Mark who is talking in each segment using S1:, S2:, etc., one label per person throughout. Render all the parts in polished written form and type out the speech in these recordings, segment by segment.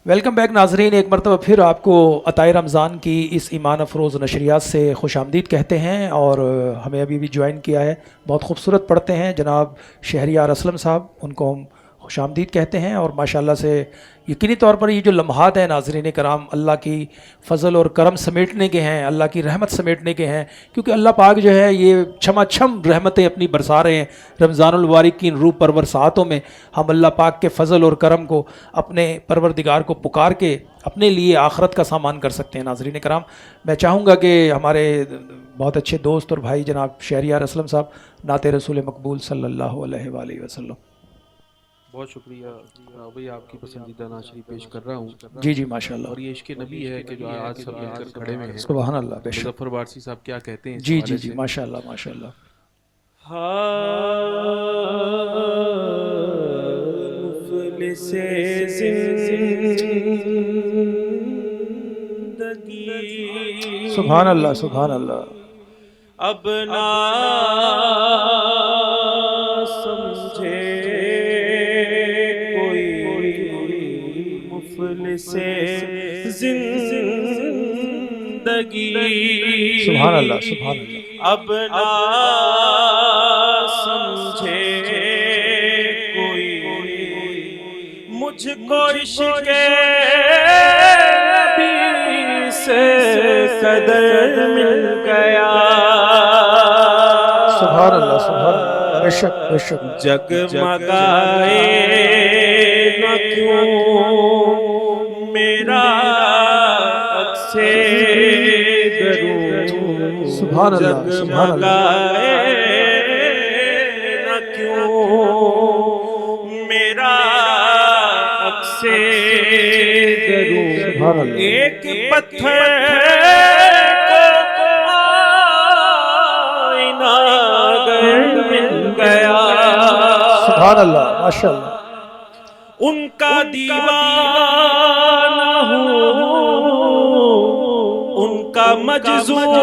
S1: Welcome back ناظرین، ایک مرتبہ پھر آپ کو عطائے رمضان کی اس ایمان افروز نشریات سے خوش آمدید کہتے ہیں، اور ہمیں ابھی بھی جوائن کیا ہے، بہت خوبصورت پڑھتے ہیں جناب شہریار اسلم صاحب، ان کو ہم خوش آمدید کہتے ہیں۔ اور ماشاءاللہ سے یقینی طور پر یہ جو لمحات ہیں ناظرین کرام، اللہ کی فضل اور کرم سمیٹنے کے ہیں، اللہ کی رحمت سمیٹنے کے ہیں، کیونکہ اللہ پاک جو ہے یہ چھما چھم رحمتیں اپنی برسا رہے ہیں رمضان المبارک کی ان روح پرور ساعتوں میں۔ ہم اللہ پاک کے فضل اور کرم کو اپنے پروردگار کو پکار کے اپنے لیے آخرت کا سامان کر سکتے ہیں۔ ناظرین کرام، میں چاہوں گا کہ ہمارے بہت اچھے دوست اور بھائی جناب شہریار اسلم صاحب نعت رسول مقبول صلی اللہ علیہ وآلہ وسلم۔
S2: بہت شکریہ بھائی، آپ کی پسندیدہ نعت شریف پیش کر رہا ہوں۔
S1: جی جی ماشاءاللہ،
S2: اور یہ عشق نبی ہے کہ جو آج سب مل کر کھڑے ہوئے ہیں۔
S1: سبحان اللہ، بے شک۔
S2: مظفر وارسی صاحب کیا کہتے ہیں اس
S1: جی
S2: حوالے
S1: جی جی
S2: سے؟
S1: ماشاءاللہ ماشاءاللہ۔
S3: مفلس زندگی
S1: سبحان اللہ سبحان اللہ۔
S3: اب نہ سمجھے کوئی مفلس زندگی،
S1: سبحان اللہ سبحان اللہ۔
S3: اب نہ سمجھے کوئی مجھ کو عشق نبی سے قدر مل گیا۔
S1: سبحان اللہ سبحان اللہ، بے شک بے شک۔
S3: جگمگائے نہ کیوں میرا عکس درون،
S1: سبحان اللہ سبحان اللہ۔
S3: جگمگائے نہ کیوں میرا عکس درون،
S1: سبحان اللہ۔
S3: ایک پتھر کو آئینہ گر مل گیا۔
S1: سبحان اللہ ماشاءاللہ۔
S3: ان کا دیوانہ ہوں، ان کا مجذوب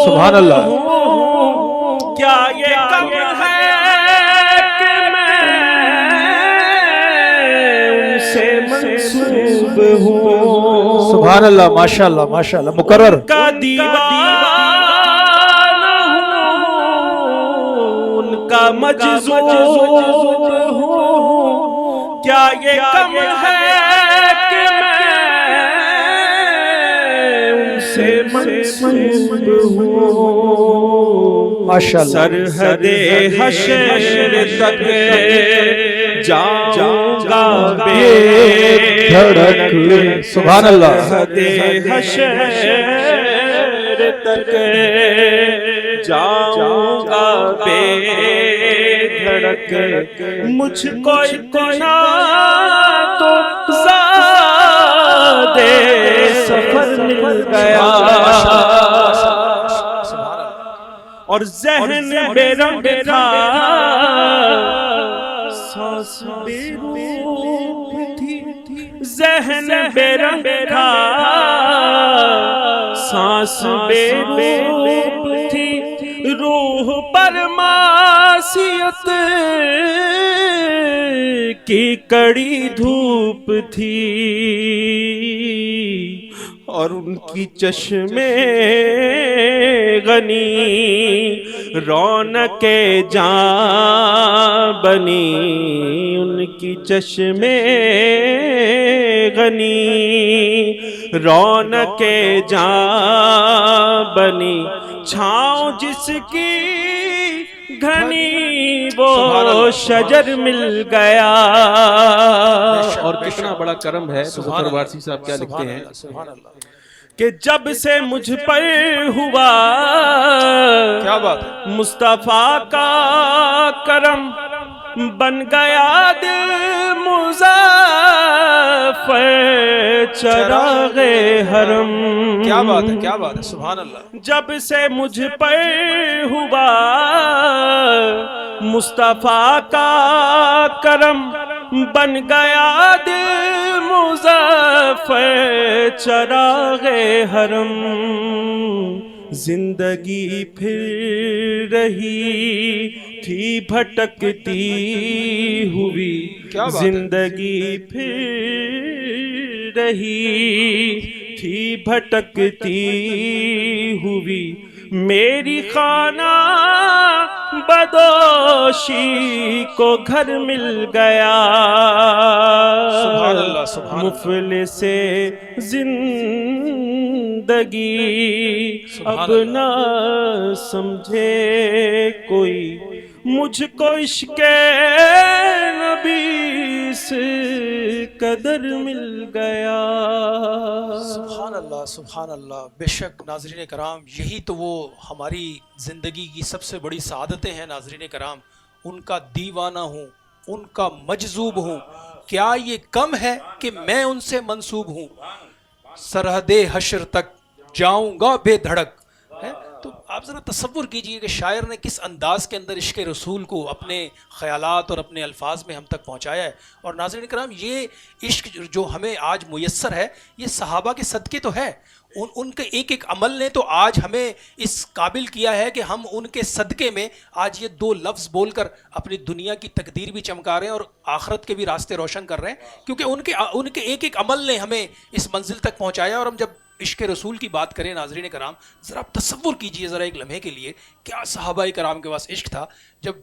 S1: سبحان اللہ۔
S3: ہوں، کیا یہ کم ہے کہ میں ان سے منسوب ہوں۔
S1: سبحان اللہ ماشاءاللہ ماشاءاللہ، مکرر۔
S3: ان کا دیوانہ ہوں، ان کا مجذوب ہوں، کیا یہ کم ہے کہ میں ان سے منسوب ہوں۔
S1: ماشاءاللہ۔
S3: سرحد حشر تک جاؤں گا بے
S1: دھڑک، سبحان اللہ۔
S3: سرحد حشر تک جاؤں گا بے دھڑک، مجھ کو اتنا تو زیادہ سفر مل گیا، اور ذہن بے رنگ تھا، سانس بے روح تھی، ذہن بے رنگ تھا، سانس بے روح تھی، روح پر معصیت کی کڑی دھوپ تھی، اور ان کی چشمے غنی رونق جاں بنی، ان کی چشمے غنی رونق جاں بنی، چھاؤں جس کی گھنی وہ شجر مل گیا۔
S2: اور کتنا بڑا کرم ہے مظفر وارسی صاحب کیا لکھتے ہیں
S3: کہ جب سے مجھ پر ہوا
S1: کیا بات ہے،
S3: مصطفیٰ کا کرم، بن گیا دل مظفر چراغ حرم۔
S1: کیا بات ہے کیا بات ہے، سبحان اللہ۔
S3: جب سے مجھ پر ہوا مصطفیٰ کا کرم، بن گیا دل مظفر چراغ حرم۔ زندگی پھر رہی تھی بھٹکتی ہوئی، زندگی پھر رہی تھی بھٹکتی ہوئی میری خانہ بدوشی کو گھر مل گیا،
S1: سبحان اللہ سبحان اللہ،
S3: مفلس زندگی اب نہ سمجھے کوئی مجھ کو عشق نبی سے قدر مل گیا۔
S1: سبحان اللہ سبحان اللہ۔ بے شک ناظرین کرام، یہی تو وہ ہماری زندگی کی سب سے بڑی سعادتیں ہیں ناظرین کرام۔ ان کا دیوانہ ہوں، ان کا مجذوب ہوں، کیا یہ کم ہے کہ میں ان سے منسوب ہوں، سرحد حشر تک جاؤں گا بے دھڑک۔ تو آپ ذرا تصور کیجئے کہ شاعر نے کس انداز کے اندر عشق رسول کو اپنے خیالات اور اپنے الفاظ میں ہم تک پہنچایا ہے۔ اور ناظرین کرام، یہ عشق جو ہمیں آج میسر ہے، یہ صحابہ کے صدقے تو ہے۔ ان کے ایک ایک عمل نے تو آج ہمیں اس قابل کیا ہے کہ ہم ان کے صدقے میں آج یہ دو لفظ بول کر اپنی دنیا کی تقدیر بھی چمکا رہے ہیں اور آخرت کے بھی راستے روشن کر رہے ہیں، کیونکہ ان کے ایک ایک عمل نے ہمیں اس منزل تک پہنچایا۔ اور ہم جب عشق رسول کی بات کریں ناظرین کرام، ذرا آپ تصور کیجئے ذرا ایک لمحے کے لیے، کیا صحابہ کرام کے پاس عشق تھا۔ جب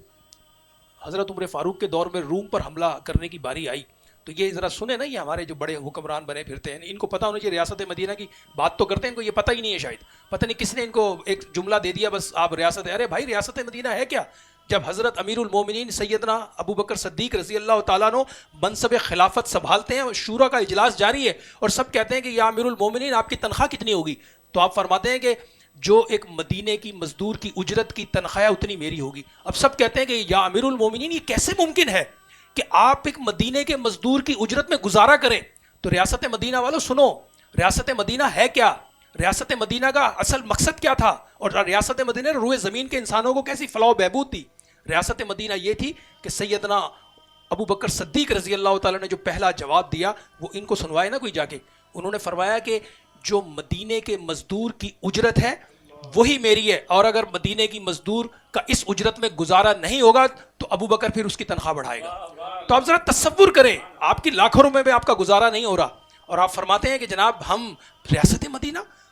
S1: حضرت عمر فاروق کے دور میں روم پر حملہ کرنے کی باری آئی تو یہ ذرا سنیں نا، یہ ہمارے جو بڑے حکمران بنے پھرتے ہیں، ان کو پتہ ہونا چاہیے ریاست مدینہ کی بات تو کرتے ہیں، ان کو یہ پتہ ہی نہیں ہے، شاید پتہ نہیں کس نے ان کو ایک جملہ دے دیا، بس آپ ریاست، ارے بھائی ریاست مدینہ ہے کیا؟ جب حضرت امیر المومنین سیدنا ابو بکر صدیق رضی اللہ تعالیٰ عنہ منصب خلافت سنبھالتے ہیں اور شورا کا اجلاس جاری ہے اور سب کہتے ہیں کہ یا امیر المومنین آپ کی تنخواہ کتنی ہوگی؟ تو آپ فرماتے ہیں کہ جو ایک مدینے کی مزدور کی اجرت کی تنخواہ اتنی میری ہوگی۔ اب سب کہتے ہیں کہ یا امیر المومنین یہ کیسے ممکن ہے کہ آپ ایک مدینے کے مزدور کی اجرت میں گزارا کریں؟ تو ریاست مدینہ والوں سنو، ریاست مدینہ ہے کیا؟ ریاست مدینہ کا اصل مقصد کیا تھا؟ اور ریاست مدینہ روئے زمین کے انسانوں کو کیسی فلاح و بہبود دی؟ ریاست مدینہ یہ تھی کہ سیدنا ابو بکر صدیق رضی اللہ تعالیٰ نے جو پہلا جواب دیا وہ ان کو سنوائے نا کوئی جا کے۔ انہوں نے فرمایا کہ جو مدینے کے مزدور کی اجرت ہے وہی میری ہے، اور اگر مدینے کی مزدور کا اس اجرت میں گزارا نہیں ہوگا تو ابو بکر پھر اس کی تنخواہ بڑھائے گا۔ تو آپ ذرا تصور کریں، آپ کی لاکھوں روپے میں آپ کا گزارا نہیں ہو رہا اور آپ فرماتے ہیں کہ جناب ہم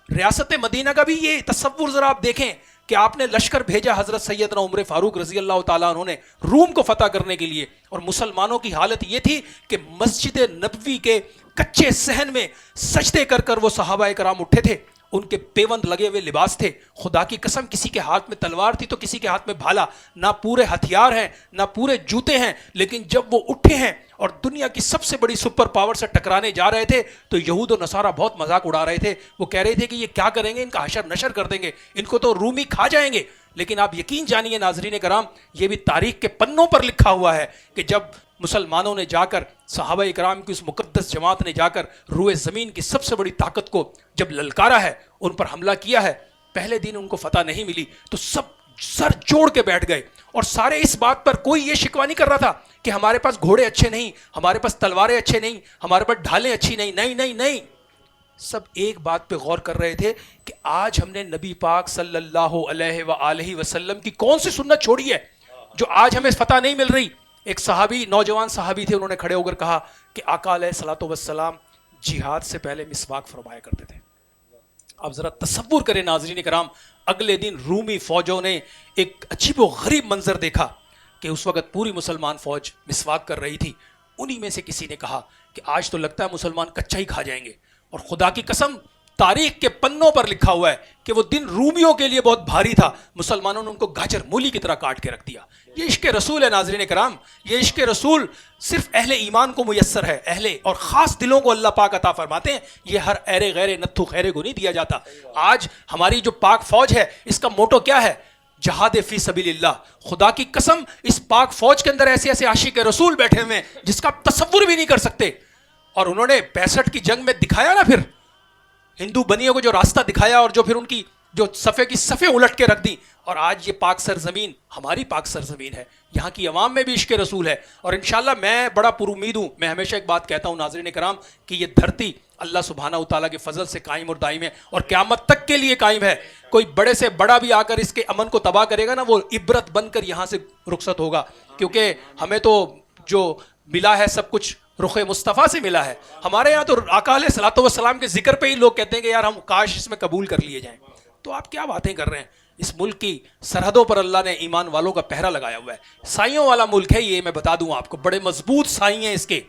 S1: ریاست مدینہ کا بھی یہ تصور ذرا آپ دیکھیں کہ آپ نے لشکر بھیجا حضرت سیدنا عمر فاروق رضی اللہ تعالیٰ عنہ نے روم کو فتح کرنے کے لیے، اور مسلمانوں کی حالت یہ تھی کہ مسجد نبوی کے کچے صحن میں سجدے کر کر وہ صحابہ کرام اٹھے تھے، ان کے پیوند لگے ہوئے لباس تھے، خدا کی قسم کسی کے ہاتھ میں تلوار تھی تو کسی کے ہاتھ میں بھالا، نہ پورے ہتھیار ہیں نہ پورے جوتے ہیں، لیکن جب وہ اٹھے ہیں اور دنیا کی سب سے بڑی سپر پاور سے ٹکرانے جا رہے تھے تو یہود و نصارہ بہت مذاق اڑا رہے تھے، وہ کہہ رہے تھے کہ یہ کیا کریں گے، ان کا حشر نشر کر دیں گے، ان کو تو رومی کھا جائیں گے۔ لیکن آپ یقین جانیے ناظرین کرام، یہ بھی تاریخ کے پنوں پر لکھا ہوا ہے کہ جب مسلمانوں نے جا کر، صحابہ اکرام کی اس مقدس جماعت نے جا کر روئے زمین کی سب سے بڑی طاقت کو جب للکارا ہے، ان پر حملہ کیا ہے، پہلے دن ان کو فتح نہیں ملی تو سب سر جوڑ کے بیٹھ گئے، اور سارے اس بات پر کوئی یہ شکوہ نہیں کر رہا تھا کہ ہمارے پاس گھوڑے اچھے نہیں، ہمارے پاس تلواریں اچھے نہیں، ہمارے پاس ڈھالیں اچھی نہیں، نہیں نہیں نہیں، سب ایک بات پہ غور کر رہے تھے کہ آج ہم نے نبی پاک صلی اللہ علیہ وآلہ وسلم کی کون سی سنت چھوڑی ہے جو آج ہمیں فتح نہیں مل رہی۔ ایک صحابی، نوجوان صحابی تھے، انہوں نے کھڑے ہو کر کہا کہ آقا علیہ الصلوۃ والسلام جہاد سے پہلے مسواک فرمایا کرتے تھے۔ اب ذرا تصور کریں ناظرین کرام، اگلے دن رومی فوجوں نے ایک عجیب و غریب منظر دیکھا کہ اس وقت پوری مسلمان فوج مسواک کر رہی تھی۔ انہی میں سے کسی نے کہا کہ آج تو لگتا ہے مسلمان کچا ہی کھا جائیں گے، اور خدا کی قسم تاریخ کے پنوں پر لکھا ہوا ہے کہ وہ دن رومیوں کے لیے بہت بھاری تھا، مسلمانوں نے ان کو گاجر مولی کی طرح کاٹ کے رکھ دیا۔ یہ عشق رسول ہے ناظرین کرام، یہ عشق رسول صرف اہل ایمان کو میسر ہے، اہل اور خاص دلوں کو اللہ پاک عطا فرماتے ہیں، یہ ہر ایرے غیرے نتھو خیرے کو نہیں دیا جاتا۔ آج ہماری جو پاک فوج ہے اس کا موٹو کیا ہے؟ جہاد فی سبیل اللہ۔ خدا کی قسم اس پاک فوج کے اندر ایسے ایسے عاشق رسول بیٹھے ہوئے ہیں جس کا آپ تصور بھی نہیں کر سکتے، اور انہوں نے 65 کی جنگ میں دکھایا نا، پھر ہندو بنیوں کو جو راستہ دکھایا اور جو پھر ان کی جو صفے کی صفیں الٹ کے رکھ دی، اور آج یہ پاک سرزمین ہماری پاک سرزمین ہے، یہاں کی عوام میں بھی عشق رسول ہے، اور انشاءاللہ میں بڑا پر امید ہوں۔ میں ہمیشہ ایک بات کہتا ہوں ناظرین کرام کہ یہ دھرتی اللہ سبحانہ وتعالیٰ کے فضل سے قائم اور دائم ہے اور قیامت تک کے لیے قائم ہے۔ کوئی بڑے سے بڑا بھی آ کر اس کے امن کو تباہ کرے گا نا، وہ عبرت بن کر یہاں سے رخصت ہوگا، کیونکہ ہمیں تو جو ملا ہے سب کچھ رخ مصطفیٰ سے ملا ہے. ہمارے یہاں تو آقا علیہ الصلوۃ والسلام کے ذکر پہ ہی لوگ کہتے ہیں کہ یار ہم کاش اس میں قبول کر لیے جائیں. تو آپ کیا باتیں کر رہے ہیں؟ اس ملک کی سرحدوں پر اللہ نے ایمان والوں کا پہرا لگایا ہوا ہے. سائیوں والا ملک ہے یہ، میں بتا دوں آپ کو. بڑے مضبوط سائی ہیں اس کے.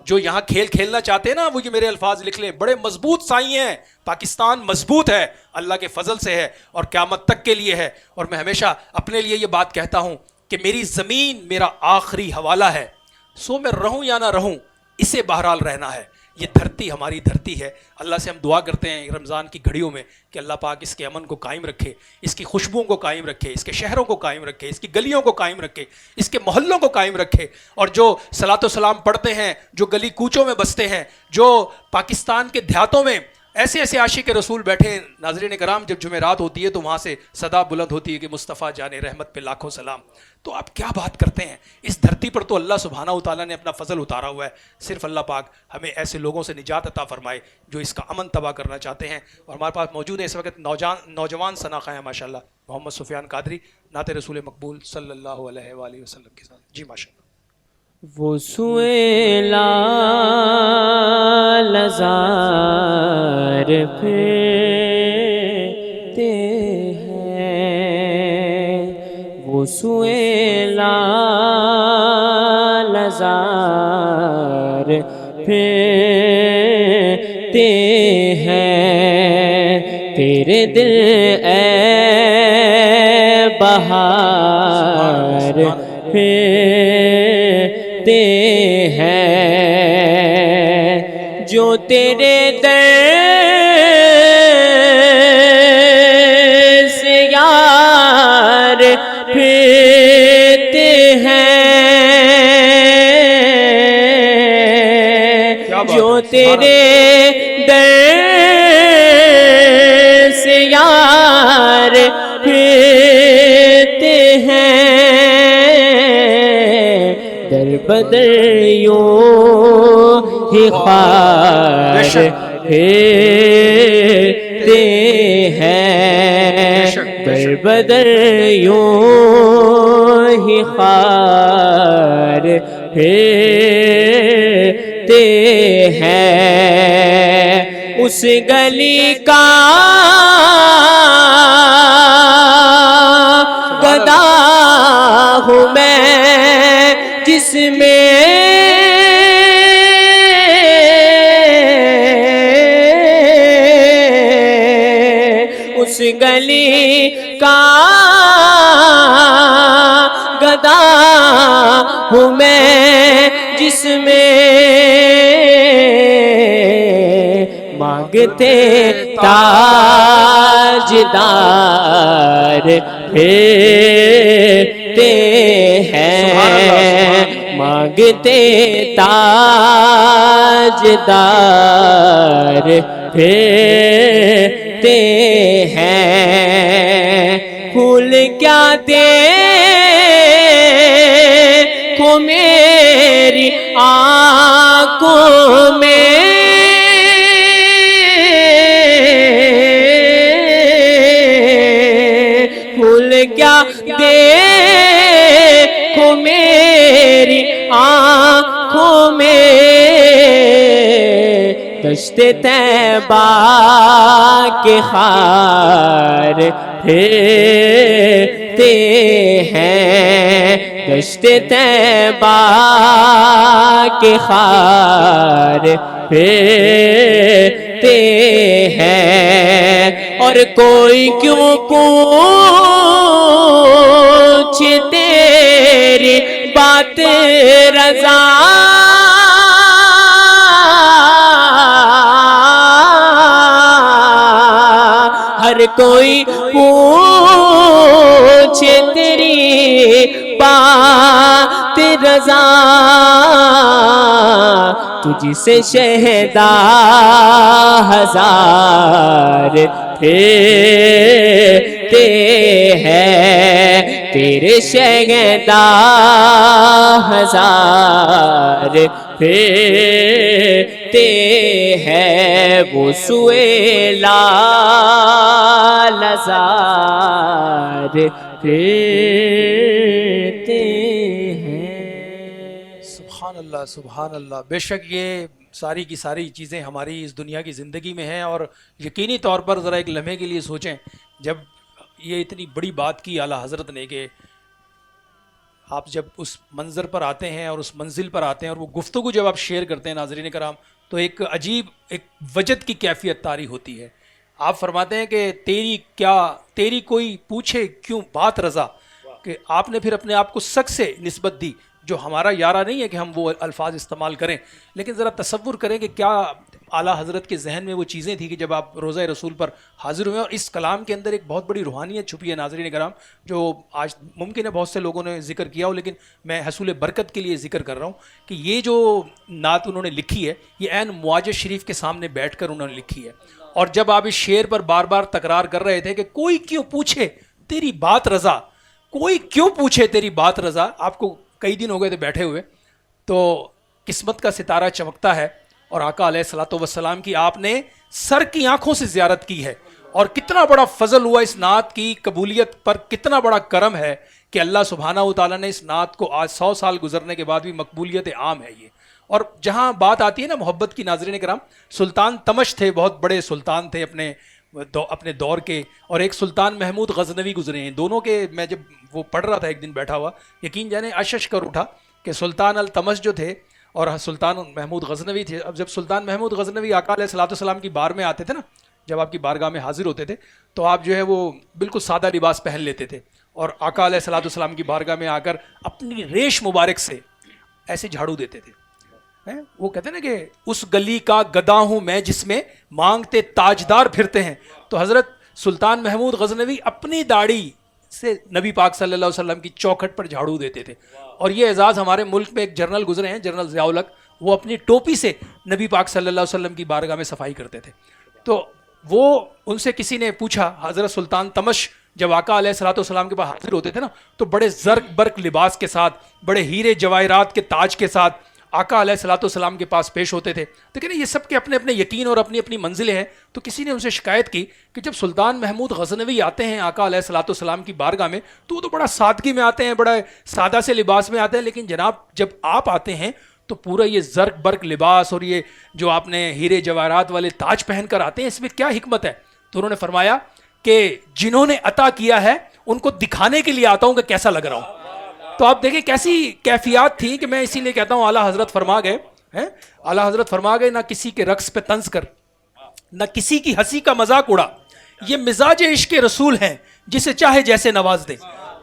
S1: جو یہاں کھیل کھیلنا چاہتے ہیں نا وہ یہ میرے الفاظ لکھ لیں، بڑے مضبوط سائی ہیں. پاکستان مضبوط ہے، اللہ کے فضل سے ہے اور قیامت تک کے لیے ہے. اور میں ہمیشہ اپنے لیے یہ بات کہتا ہوں کہ میری زمین میرا آخری حوالہ ہے، سو میں رہوں یا نہ رہوں اسے بہرحال رہنا ہے. یہ دھرتی ہماری دھرتی ہے. اللہ سے ہم دعا کرتے ہیں رمضان کی گھڑیوں میں کہ اللہ پاک اس کے امن کو قائم رکھے، اس کی خوشبوؤں کو قائم رکھے، اس کے شہروں کو قائم رکھے، اس کی گلیوں کو قائم رکھے، اس کے محلوں کو قائم رکھے. اور جو صلاۃ و سلام پڑھتے ہیں، جو گلی کوچوں میں بستے ہیں، جو پاکستان کے دیہاتوں میں ایسے ایسے عاشق رسول بیٹھے ہیں. ناظرین کرام، جب جمعرات ہوتی ہے تو وہاں سے صدا بلند ہوتی ہے کہ مصطفیٰ جان رحمت پہ لاکھوں سلام. تو آپ کیا بات کرتے ہیں؟ اس دھرتی پر تو اللہ سبحانہ و تعالیٰ نے اپنا فضل اتارا ہوا ہے. صرف اللہ پاک ہمیں ایسے لوگوں سے نجات عطا فرمائے جو اس کا امن تباہ کرنا چاہتے ہیں. اور ہمارے پاس موجود ہے اس وقت نوجوان سناخہ ہیں ماشاء اللہ، محمد سفیان قادری نعت رسول مقبول صلی اللہ علیہ وآلہ وسلم کے ساتھ. جی ماشاء اللہ.
S4: وہ سوئے لزار پھرتے ہیں، وہ سوئے لزار پھرتے ہیں. تیرے دل اے بہار پھرتے ہیں، جو تیرے در سے یار پھرتے ہیں، جو تیرے در سے یار پھرتے ہیں. در بدر یوں ہی خوار پھرتے ہیں، در بدر یوں ہی خوار پھرتے ہیں. اس گلی کا گدا ہوں میں جس میں اس گلی کا گدا ہوں میں جس میں مانگتے تاجدار پھرتے ہیں، مانگتے تاجدار پھرتے ہیں. پھول کیا دیکھو میری آنکھوں میں، پھول کیا دیکھو میری آنکھوں میں. دشت طیبہ کے خار پھرتے ہیں، دشت طیبہ کے خار پھرتے ہیں. اور کوئی کیوں پوچھے تیری بات رضا، ہر کوئی پوچھے تیری بات رضا، تجھ سے شہدا ہزار پھرتے ہیں، تیرے شہدا ہزار پھرتے ہیں. وہ سوئے لزار پھرتے ہیں.
S1: سبحان اللہ. اللہ سبحان اللہ. بے شک یہ ساری کی ساری چیزیں ہماری اس دنیا کی زندگی میں ہیں، اور یقینی طور پر ذرا ایک لمحے کے لیے سوچیں جب یہ اتنی بڑی بات کی اعلیٰ حضرت نے کہ آپ جب اس منظر پر آتے ہیں اور اس منزل پر آتے ہیں اور وہ گفتگو جب آپ شیئر کرتے ہیں ناظرین کرام، تو ایک عجیب ایک وجد کی کیفیت طاری ہوتی ہے. آپ فرماتے ہیں کہ تیری کوئی پوچھے کیوں بات رضا، کہ آپ نے پھر اپنے آپ کو سگ سے نسبت دی، جو ہمارا یارہ نہیں ہے کہ ہم وہ الفاظ استعمال کریں، لیکن ذرا تصور کریں کہ کیا اعلیٰ حضرت کے ذہن میں وہ چیزیں تھیں کہ جب آپ روضہ رسول پر حاضر ہوئے. اور اس کلام کے اندر ایک بہت بڑی روحانیت چھپی ہے ناظرین کرام، جو آج ممکن ہے بہت سے لوگوں نے ذکر کیا ہو، لیکن میں حصول برکت کے لیے ذکر کر رہا ہوں کہ یہ جو نعت انہوں نے لکھی ہے یہ عین معاجز شریف کے سامنے بیٹھ کر انہوں نے لکھی ہے. اور جب آپ اس شعر پر بار بار تکرار کر رہے تھے کہ کوئی کیوں پوچھے تیری بات رضا، کوئی کیوں پوچھے تیری بات رضا، آپ کو کئی دن ہو گئے تھے بیٹھے ہوئے، تو قسمت کا ستارہ چمکتا ہے اور آقا علیہ الصلوۃ والسلام کی آپ نے سر کی آنکھوں سے زیارت کی ہے. اور کتنا بڑا فضل ہوا اس نعت کی قبولیت پر، کتنا بڑا کرم ہے کہ اللہ سبحانہ و تعالیٰ نے اس نعت کو آج 100 سال گزرنے کے بعد بھی مقبولیت عام ہے یہ. اور جہاں بات آتی ہے نا محبت کی ناظرین کرام، سلطان تمش تھے، بہت بڑے سلطان تھے اپنے دور کے، اور ایک سلطان محمود غزنوی گزرے ہیں. دونوں کے میں جب وہ پڑھ رہا تھا ایک دن بیٹھا ہوا، یقین جانے اشش کر اٹھا کہ سلطان التمش جو تھے اور سلطان محمود غزنوی تھے. اب جب سلطان محمود غزنوی آقا علیہ الصلوۃ والسلام کی بار میں آتے تھے نا، جب آپ کی بارگاہ میں حاضر ہوتے تھے تو آپ جو ہے وہ بالکل سادہ لباس پہن لیتے تھے، اور آقا علیہ الصلوۃ والسلام کی بارگاہ میں آ کر اپنی ریش مبارک سے ایسے جھاڑو دیتے تھے. وہ کہتے ہیں نا کہ اس گلی کا گدا ہوں میں جس میں مانگتے تاجدار پھرتے ہیں. تو حضرت سلطان محمود غزنوی اپنی داڑھی سے نبی پاک صلی اللہ علیہ وسلم کی چوکھٹ پر جھاڑو دیتے تھے. اور یہ اعزاز ہمارے ملک میں ایک جنرل گزرے ہیں، جنرل ضیاء الحق، وہ اپنی ٹوپی سے نبی پاک صلی اللہ علیہ وسلم کی بارگاہ میں صفائی کرتے تھے. تو وہ ان سے کسی نے پوچھا، حضرت سلطان تمش جب آقا علیہ الصلوۃ والسلام کے پاس حاضر ہوتے تھے نا تو بڑے زرق برق لباس کے ساتھ، بڑے ہیرے جواہرات کے تاج کے ساتھ آقا علیہ الصلوۃ والسلام کے پاس پیش ہوتے تھے. لیکن یہ سب کے اپنے اپنے یقین اور اپنی اپنی منزلیں ہیں. تو کسی نے ان سے شکایت کی کہ جب سلطان محمود غزنوی آتے ہیں آقا علیہ الصلوۃ والسلام کی بارگاہ میں تو وہ تو بڑا سادگی میں آتے ہیں، بڑا سادہ سے لباس میں آتے ہیں، لیکن جناب جب آپ آتے ہیں تو پورا یہ زرق برق لباس اور یہ جو آپ نے ہیرے جواہرات والے تاج پہن کر آتے ہیں، اس میں کیا حکمت ہے؟ تو انہوں نے فرمایا کہ جنہوں نے عطا کیا ہے ان کو دکھانے کے لیے آتا ہوں کہ کیسا لگ رہا ہوں. تو آپ دیکھیں کیسی کیفیات تھی کہ میں اسی لیے کہتا ہوں اعلیٰ حضرت فرما گئے، اعلیٰ حضرت فرما گئے نہ کسی کے رقص پہ طنز کر، نہ کسی کی ہنسی کا مذاق اڑا، یہ مزاج عشق رسول ہیں جسے چاہے جیسے نواز دے.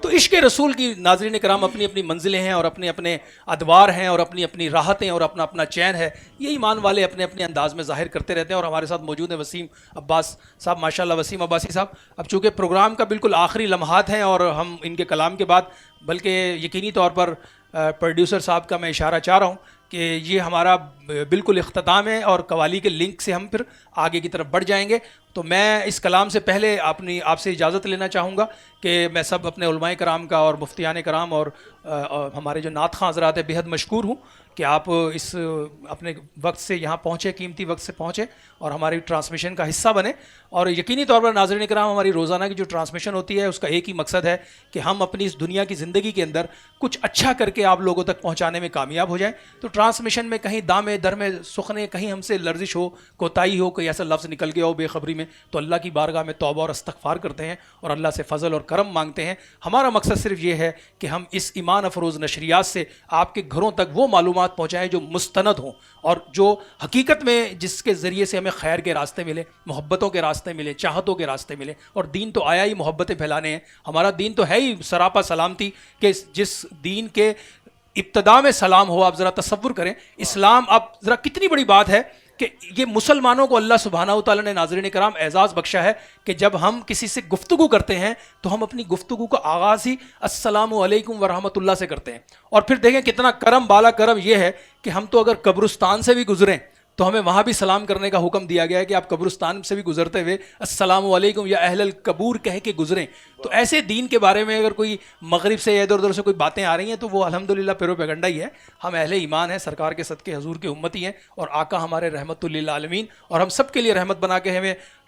S1: تو عشق رسول کی ناظرین کرام اپنی اپنی منزلیں ہیں اور اپنے اپنے ادوار ہیں اور اپنی اپنی راحتیں اور اپنا اپنا چین ہے. یہ ایمان والے اپنے اپنے انداز میں ظاہر کرتے رہتے ہیں. اور ہمارے ساتھ موجود ہیں وسیم عباس صاحب، ماشاءاللہ وسیم عباسی صاحب. اب چونکہ پروگرام کا بالکل آخری لمحات ہیں اور ہم ان کے کلام کے بعد بلکہ یقینی طور پر پروڈیوسر صاحب کا میں اشارہ چاہ رہا ہوں کہ یہ ہمارا بالکل اختتام ہے اور قوالی کے لنک سے ہم پھر آگے کی طرف بڑھ جائیں گے. تو میں اس کلام سے پہلے آپ سے اجازت لینا چاہوں گا کہ میں سب اپنے علماء کرام کا اور مفتیان کرام اور ہمارے جو نعت خواں حضرات ہیں بےحد مشکور ہوں کہ آپ اس اپنے وقت سے یہاں پہنچے، قیمتی وقت سے پہنچے اور ہماری ٹرانسمیشن کا حصہ بنے. اور یقینی طور پر ناظرین کرام ہماری روزانہ کی جو ٹرانسمیشن ہوتی ہے اس کا ایک ہی مقصد ہے کہ ہم اپنی اس دنیا کی زندگی کے اندر کچھ اچھا کر کے آپ لوگوں تک پہنچانے میں کامیاب ہو جائیں. تو ٹرانسمیشن میں کہیں دامے درمے سخنے، کہیں ہم سے لرزش ہو، کوتاہی ہو، کوئی ایسا لفظ نکل گیا ہو بے خبری میں، تو اللہ کی بارگاہ میں توبہ اور استغفار کرتے ہیں اور اللہ سے فضل اور کرم مانگتے ہیں. ہمارا مقصد صرف یہ ہے کہ ہم اس ایمان افروز نشریات سے آپ کے گھروں تک وہ معلومات پہنچائیں جو مستند ہوں اور جو حقیقت میں جس کے ذریعے سے ہمیں خیر کے راستے ملے، محبتوں کے راستے ملے، چاہتوں کے راستے ملے. اور دین تو آیا ہی محبتیں پھیلانے ہیں. ہمارا دین تو ہے ہی سراپا سلامتی، کہ جس دین کے ابتدا میں سلام ہو. آپ ذرا تصور کریں اسلام، اب ذرا کتنی بڑی بات ہے کہ یہ مسلمانوں کو اللہ سبحانہ و تعالیٰ نے ناظرین کرام اعزاز بخشا ہے کہ جب ہم کسی سے گفتگو کرتے ہیں تو ہم اپنی گفتگو کا آغاز ہی السلام علیکم ورحمۃ اللہ سے کرتے ہیں. اور پھر دیکھیں کتنا کرم بالا کرم یہ ہے کہ ہم تو اگر قبرستان سے بھی گزریں تو ہمیں وہاں بھی سلام کرنے کا حکم دیا گیا ہے کہ آپ قبرستان سے بھی گزرتے ہوئے السلام علیکم یا اہل القبور کہہ کے گزریں. تو ایسے دین کے بارے میں اگر کوئی مغرب سے یا ادھر ادھر سے کوئی باتیں آ رہی ہیں تو وہ الحمدللہ پیروپیگنڈا ہی ہے. ہم اہل ایمان ہیں، سرکار کے صدقے حضور کے امتی ہیں اور آقا ہمارے رحمت للعالمین اور ہم سب کے لیے رحمت بنا کے ہمیں